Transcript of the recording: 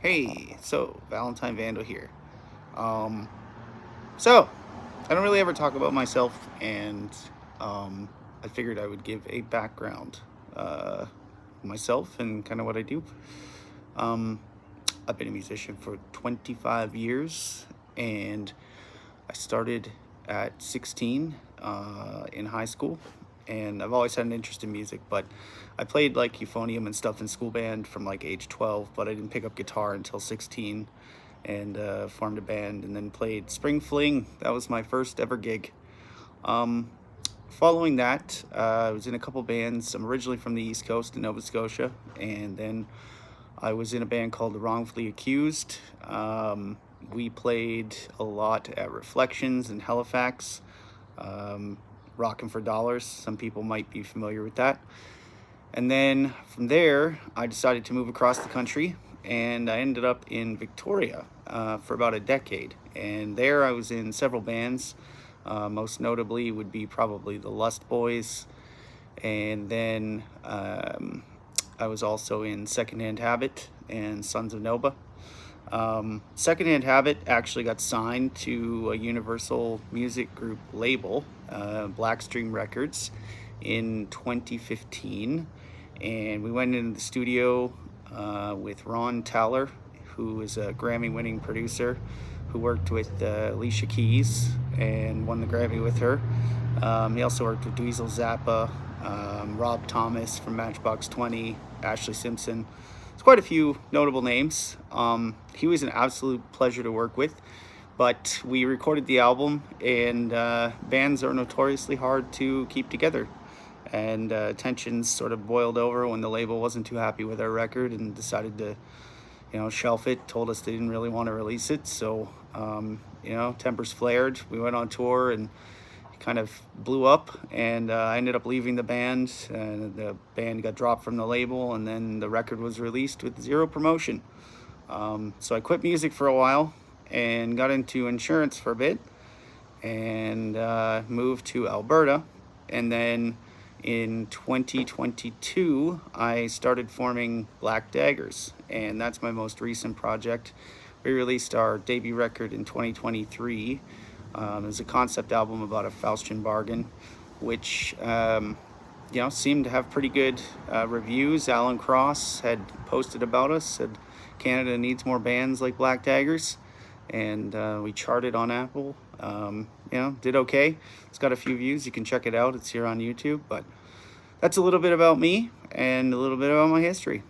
Hey, so Valentine Vandal here. Um, so I don't really ever talk about myself, and I figured I would give a background, uh, myself and kind of what I do. Um, I've been a musician for 25 years, and I started at 16 in high school, and I've always had an interest in music. But I played like euphonium and stuff in school band from like age 12, but I didn't pick up guitar until 16, and formed a band, and then played Spring Fling. That was my first ever gig. Um, Following that, I was in a couple bands. I'm originally from the East Coast in Nova Scotia, and then I was in a band called The Wrongfully Accused. We played a lot at Reflections in Halifax, um, Rockin' for Dollars. Some people might be familiar with that. And then from there, I decided to move across the country, and I ended up in Victoria for about a decade. And there I was in several bands. Most notably would be probably the Lust Boys. And then I was also in Secondhand Habit and Sons of Noba. Secondhand Habit actually got signed to a Universal Music Group label, Blackstream Records, in 2015. And we went into the studio with Ron Towler, who is a Grammy winning producer who worked with Alicia Keys and won the Grammy with her. He also worked with Dweezil Zappa, Rob Thomas from Matchbox 20, Ashley Simpson. It's quite a few notable names. He was an absolute pleasure to work with, but we recorded the album, and bands are notoriously hard to keep together. And tensions sort of boiled over when the label wasn't too happy with our record and decided to, shelf it. Told us they didn't really want to release it. So, tempers flared. We went on tour, and it kind of blew up. And I ended up leaving the band. And the band got dropped from the label, and then the record was released with zero promotion. So I quit music for a while and got into insurance for a bit, and moved to Alberta. And then in 2022, I started forming Black Daggers, and that's my most recent project. We released our debut record in 2023. It was a concept album about a Faustian bargain, which seemed to have pretty good reviews. Alan Cross had posted about us, said Canada needs more bands like Black Daggers, and we charted on Apple. Did okay. It's got a few views. You can check it out. It's here on YouTube. But that's a little bit about me and a little bit about my history.